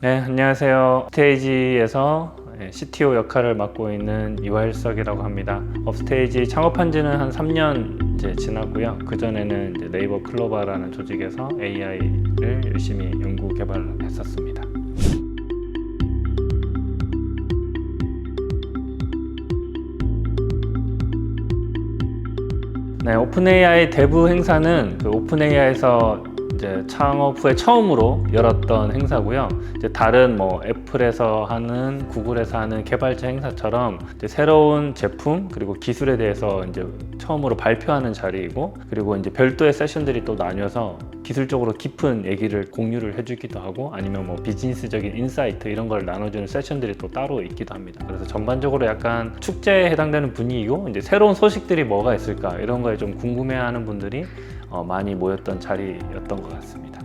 네, 안녕하세요. 업스테이지에서 CTO 역할을 맡고 있는 이화일석이라고 합니다. 업스테이지 창업한 지는 한 3년 이제 지났고요. 그전에는 이제 네이버 클로바라는 조직에서 AI를 열심히 연구 개발했었습니다. 네, 오픈AI 대부 행사는 그 오픈AI에서 이제 창업 후에 처음으로 열었던 행사고요. 이제 다른 뭐 애플에서 하는, 구글에서 하는 개발자 행사처럼 이제 새로운 제품 그리고 기술에 대해서 이제 처음으로 발표하는 자리이고, 그리고 이제 별도의 세션들이 또 나뉘어서 기술적으로 깊은 얘기를 공유를 해주기도 하고, 아니면 뭐 비즈니스적인 인사이트 이런 걸 나눠주는 세션들이 또 따로 있기도 합니다. 그래서 전반적으로 약간 축제에 해당되는 분위기고, 이제 새로운 소식들이 뭐가 있을까 이런 거에 좀 궁금해하는 분들이 많이 모였던 자리였던 것 같습니다.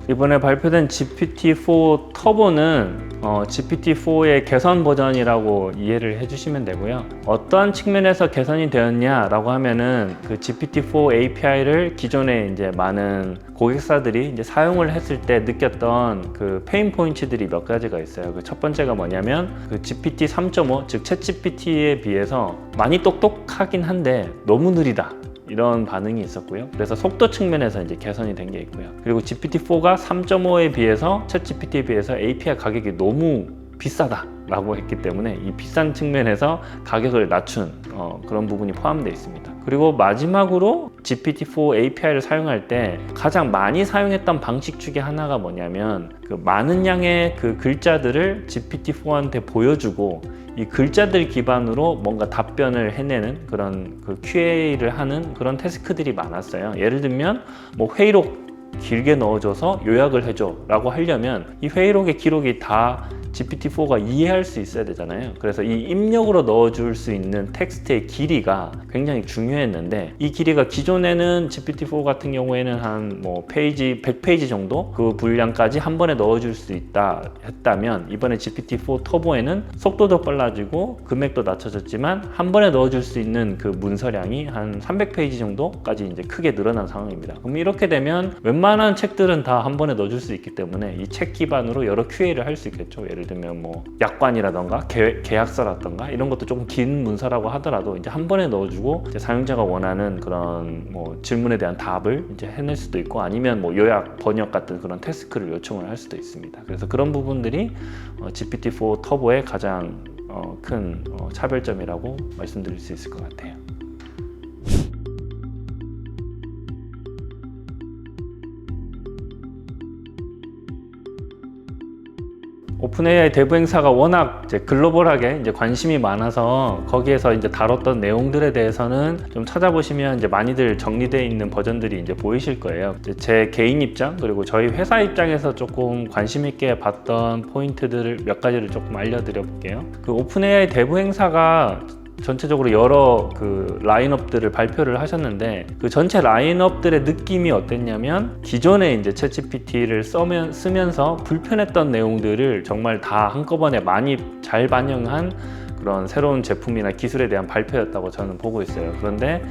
이번에 발표된 GPT-4 터보는 GPT-4의 개선 버전이라고 이해를 해주시면 되고요. 어떠한 측면에서 개선이 되었냐라고 하면은 그 GPT-4 API를 기존에 이제 많은 고객사들이 이제 사용을 했을 때 느꼈던 그 페인 포인트들이 몇 가지가 있어요. 그 첫 번째가 뭐냐면 그 GPT 3.5, 즉 챗GPT에 비해서 많이 똑똑하긴 한데 너무 느리다, 이런 반응이 있었고요. 그래서 속도 측면에서 이제 개선이 된 게 있고요. 그리고 GPT-4가 3.5에 비해서 챗GPT에 비해서 API 가격이 너무 비싸다 라고 했기 때문에 이 비싼 측면에서 가격을 낮춘 그런 부분이 포함되어 있습니다. 그리고 마지막으로 GPT-4 API를 사용할 때 가장 많이 사용했던 방식 중에 하나가 뭐냐면, 그 많은 양의 그 글자들을 GPT-4한테 보여주고 이 글자들 기반으로 뭔가 답변을 해내는 그런 그 QA를 하는 그런 태스크들이 많았어요. 예를 들면 뭐 회의록 길게 넣어줘서 요약을 해줘 라고 하려면 이 회의록의 기록이 다 GPT-4가 이해할 수 있어야 되잖아요. 그래서 이 입력으로 넣어줄 수 있는 텍스트의 길이가 굉장히 중요했는데, 이 길이가 기존에는 GPT-4 같은 경우에는 한 뭐 페이지 100페이지 정도 그 분량까지 한 번에 넣어줄 수 있다 했다면, 이번에 GPT-4 터보에는 속도도 빨라지고 금액도 낮춰졌지만 한 번에 넣어줄 수 있는 그 문서량이 한 300페이지 정도까지 이제 크게 늘어난 상황입니다. 그럼 이렇게 되면 웬만한 책들은 다 한 번에 넣어줄 수 있기 때문에 이 책 기반으로 여러 QA를 할 수 있겠죠. 예를 들면 뭐 약관이라던가 계약서라던가 이런 것도 조금 긴 문서라고 하더라도 이제 한 번에 넣어주고 이제 사용자가 원하는 그런 뭐 질문에 대한 답을 이제 해낼 수도 있고, 아니면 뭐 요약, 번역 같은 그런 태스크를 요청을 할 수도 있습니다. 그래서 그런 부분들이 GPT-4 터보의 가장 큰 차별점이라고 말씀드릴 수 있을 것 같아요. 오픈AI 대부 행사가 워낙 이제 글로벌하게 이제 관심이 많아서 거기에서 이제 다뤘던 내용들에 대해서는 좀 찾아보시면 이제 많이들 정리되어 있는 버전들이 이제 보이실 거예요. 이제 제 개인 입장 그리고 저희 회사 입장에서 조금 관심 있게 봤던 포인트들을 몇 가지를 조금 알려드려 볼게요. 그 오픈AI 대부 행사가 전체적으로 여러 그 라인업들을 발표를 하셨는데, 그 전체 라인업들의 느낌이 어땠냐면, 기존에 이제 챗GPT를 쓰면서 불편했던 내용들을 정말 다 한꺼번에 많이 잘 반영한 그런 새로운 제품이나 기술에 대한 발표였다고 저는 보고 있어요. 그런데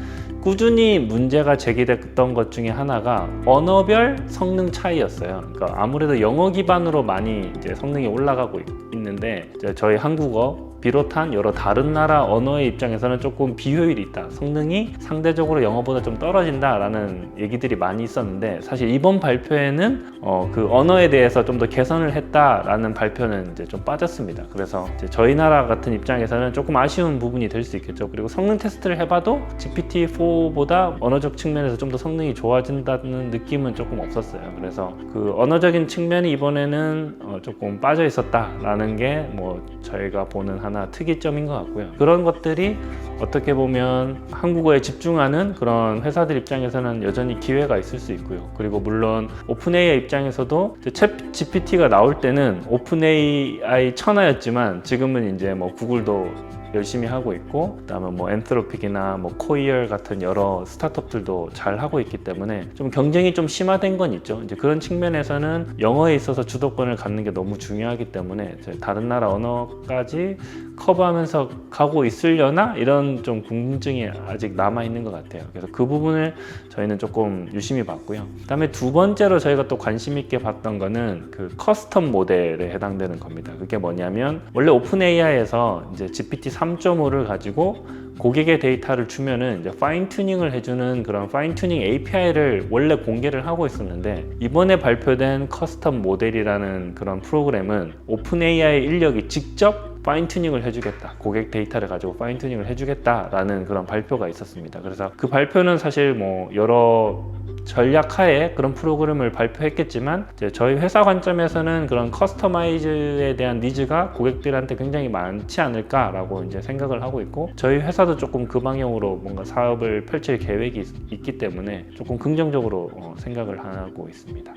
꾸준히 문제가 제기됐던 것 중에 하나가 언어별 성능 차이였어요. 그러니까 아무래도 영어 기반으로 많이 이제 성능이 올라가고 있는데, 이제 저희 한국어 비롯한 여러 다른 나라 언어의 입장에서는 조금 비효율이 있다, 성능이 상대적으로 영어보다 좀 떨어진다 라는 얘기들이 많이 있었는데, 사실 이번 발표에는 그 언어에 대해서 좀 더 개선을 했다라는 발표는 이제 좀 빠졌습니다. 그래서 이제 저희 나라 같은 입장에서는 조금 아쉬운 부분이 될 수 있겠죠. 그리고 성능 테스트를 해봐도 GPT-4보다 언어적 측면에서 좀 더 성능이 좋아진다는 느낌은 조금 없었어요. 그래서 그 언어적인 측면이 이번에는 조금 빠져 있었다라는 게 뭐 저희가 보는 하나 특이점인 것 같고요. 그런 것들이 어떻게 보면 한국어에 집중하는 그런 회사들 입장에서는 여전히 기회가 있을 수 있고요. 그리고 물론 오픈AI 입장에서도 챗 GPT가 나올 때는 오픈AI 천하였지만 지금은 이제 뭐 구글도 열심히 하고 있고, 그다음에 뭐 엔트로픽이나 뭐 코이얼 같은 여러 스타트업들도 잘 하고 있기 때문에 좀 경쟁이 좀 심화된 건 있죠. 이제 그런 측면에서는 영어에 있어서 주도권을 갖는 게 너무 중요하기 때문에 다른 나라 언어까지 커버하면서 가고 있으려나 이런 좀 궁금증이 아직 남아 있는 것 같아요. 그래서 그 부분을 저희는 조금 유심히 봤고요. 그다음에 두 번째로 저희가 또 관심 있게 봤던 거는 그 커스텀 모델에 해당되는 겁니다. 그게 뭐냐면 원래 오픈 AI에서 이제 GPT 3.5를 가지고 고객의 데이터를 주면은 이제 파인 튜닝을 해주는 그런 파인 튜닝 API를 원래 공개를 하고 있었는데, 이번에 발표된 커스텀 모델이라는 그런 프로그램은 오픈 AI 인력이 직접 파인 튜닝을 해주겠다, 고객 데이터를 가지고 파인 튜닝을 해주겠다라는 그런 발표가 있었습니다. 그래서 그 발표는 사실 뭐 여러 전략하에 그런 프로그램을 발표했겠지만, 이제 저희 회사 관점에서는 그런 커스터마이즈에 대한 니즈가 고객들한테 굉장히 많지 않을까라고 이제 생각을 하고 있고, 저희 회사도 조금 그 방향으로 뭔가 사업을 펼칠 계획이 있기 때문에 조금 긍정적으로 생각을 하고 있습니다.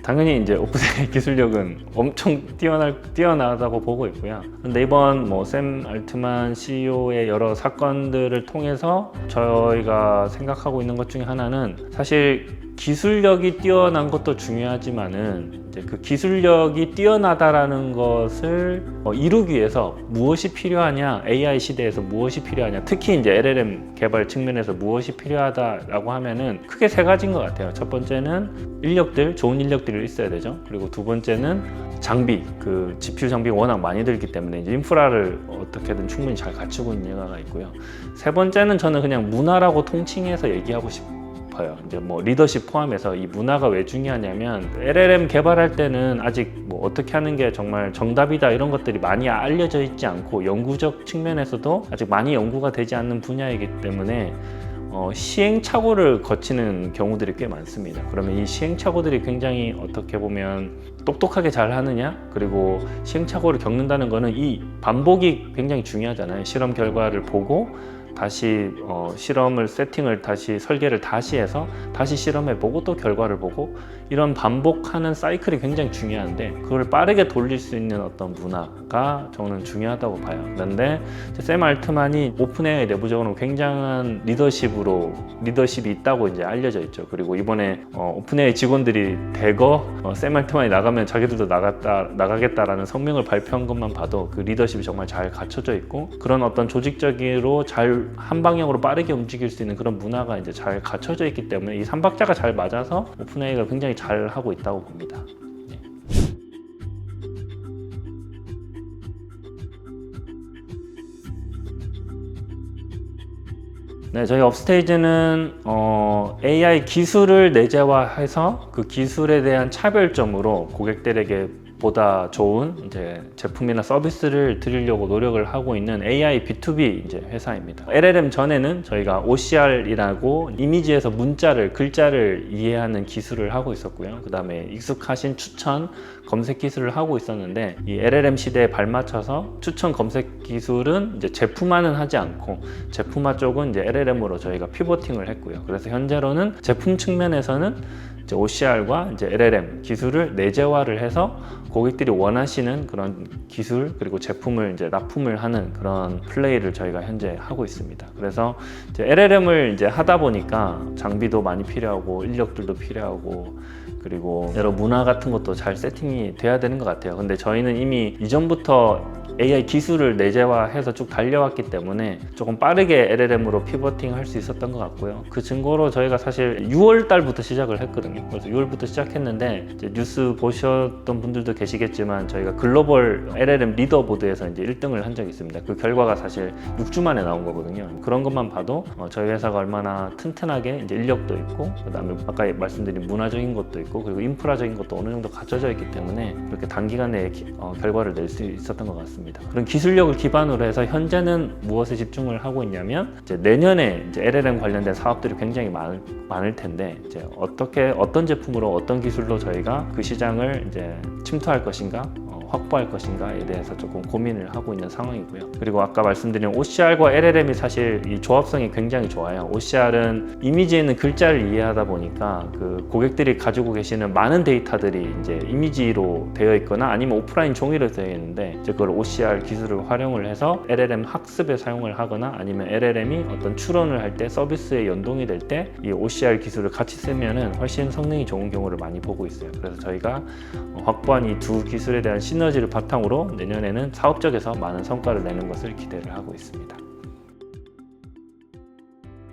당연히 이제 오픈AI 기술력은 엄청 뛰어나다고 보고 있고요. 근데 이번 뭐 샘 알트만 CEO의 여러 사건들을 통해서 저희가 생각하고 있는 것 중에 하나는, 사실 기술력이 뛰어난 것도 중요하지만은 이제 그 기술력이 뛰어나다라는 것을 이루기 위해서 무엇이 필요하냐, AI 시대에서 무엇이 필요하냐, 특히 이제 LLM 개발 측면에서 무엇이 필요하다라고 하면은 크게 세 가지인 것 같아요. 첫 번째는 인력들, 좋은 인력들이 있어야 되죠. 그리고 두 번째는 장비, 그 GPU 장비가 워낙 많이 들기 때문에 이제 인프라를 어떻게든 충분히 잘 갖추고 있는 영화가 있고요. 세 번째는 저는 그냥 문화라고 통칭해서 얘기하고 싶어요. 이제 뭐 리더십 포함해서 이 문화가 왜 중요하냐면, LLM 개발할 때는 아직 뭐 어떻게 하는 게 정말 정답이다 이런 것들이 많이 알려져 있지 않고, 연구적 측면에서도 아직 많이 연구가 되지 않는 분야이기 때문에 시행착오를 거치는 경우들이 꽤 많습니다. 그러면 이 시행착오들이 굉장히 어떻게 보면 똑똑하게 잘 하느냐, 그리고 시행착오를 겪는다는 거는 이 반복이 굉장히 중요하잖아요. 실험 결과를 보고 다시 실험을 세팅을 다시 설계를 다시 해서 다시 실험해 보고 또 결과를 보고, 이런 반복하는 사이클이 굉장히 중요한데, 그걸 빠르게 돌릴 수 있는 어떤 문화가 저는 중요하다고 봐요. 그런데 샘 알트만이 오픈AI 내부적으로 굉장한 리더십이 있다고 이제 알려져 있죠. 그리고 이번에 오픈AI 직원들이 대거 샘 알트만이 나가면 자기들도 나가겠다라는 성명을 발표한 것만 봐도 그 리더십이 정말 잘 갖춰져 있고, 그런 어떤 조직적으로 잘 한 방향으로 빠르게 움직일 수 있는 그런 문화가 이제 잘 갖춰져 있기 때문에 이 3박자가 잘 맞아서 오픈AI가 굉장히 잘 하고 있다고 봅니다. 네, 저희 업스테이지는 AI 기술을 내재화해서 그 기술에 대한 차별점으로 고객들에게 보다 좋은 이제 제품이나 서비스를 드리려고 노력을 하고 있는 AI B2B 이제 회사입니다. LLM 전에는 저희가 OCR이라고 이미지에서 글자를 이해하는 기술을 하고 있었고요. 그 다음에 익숙하신 추천 검색 기술을 하고 있었는데, 이 LLM 시대에 발맞춰서 추천 검색 기술은 이제 제품화는 하지 않고 제품화 쪽은 이제 LLM으로 저희가 피보팅을 했고요. 그래서 현재로는 제품 측면에서는 이제 OCR과 이제 LLM 기술을 내재화를 해서 고객들이 원하시는 그런 기술 그리고 제품을 이제 납품을 하는 그런 플레이를 저희가 현재 하고 있습니다. 그래서 이제 LLM을 이제 하다 보니까 장비도 많이 필요하고 인력들도 필요하고, 그리고 여러 문화 같은 것도 잘 세팅이 돼야 되는 것 같아요. 근데 저희는 이미 이전부터 AI 기술을 내재화해서 쭉 달려왔기 때문에 조금 빠르게 LLM으로 피버팅 할 수 있었던 것 같고요. 그 증거로 저희가 사실 6월 달부터 시작을 했거든요. 그래서 6월부터 시작했는데, 이제 뉴스 보셨던 분들도 계시겠지만 저희가 글로벌 LLM 리더보드에서 이제 1등을 한 적이 있습니다. 그 결과가 사실 6주 만에 나온 거거든요. 그런 것만 봐도 저희 회사가 얼마나 튼튼하게 이제 인력도 있고, 그다음에 아까 말씀드린 문화적인 것도 있고, 그리고 인프라적인 것도 어느 정도 갖춰져 있기 때문에 그렇게 단기간에 결과를 낼 수 있었던 것 같습니다. 그런 기술력을 기반으로 해서 현재는 무엇에 집중을 하고 있냐면, 이제 내년에 이제 LLM 관련된 사업들이 굉장히 많을 텐데, 이제 어떤 제품으로 어떤 기술로 저희가 그 시장을 이제 침투할 것인가, 확보할 것인가에 대해서 조금 고민을 하고 있는 상황이고요. 그리고 아까 말씀드린 OCR과 LLM이 사실 이 조합성이 굉장히 좋아요. OCR은 이미지에 있는 글자를 이해하다 보니까 그 고객들이 가지고 계시는 많은 데이터들이 이제 이미지로 되어 있거나 아니면 오프라인 종이로 되어 있는데 이제 그걸 OCR 기술을 활용을 해서 LLM 학습에 사용을 하거나 아니면 LLM이 어떤 추론을 할 때 서비스에 연동이 될 때 이 OCR 기술을 같이 쓰면은 훨씬 성능이 좋은 경우를 많이 보고 있어요. 그래서 저희가 확보한 이 두 기술에 대한 시너지를 바탕으로 내년에는 사업적에서 많은 성과를 내는 것을 기대를 하고 있습니다.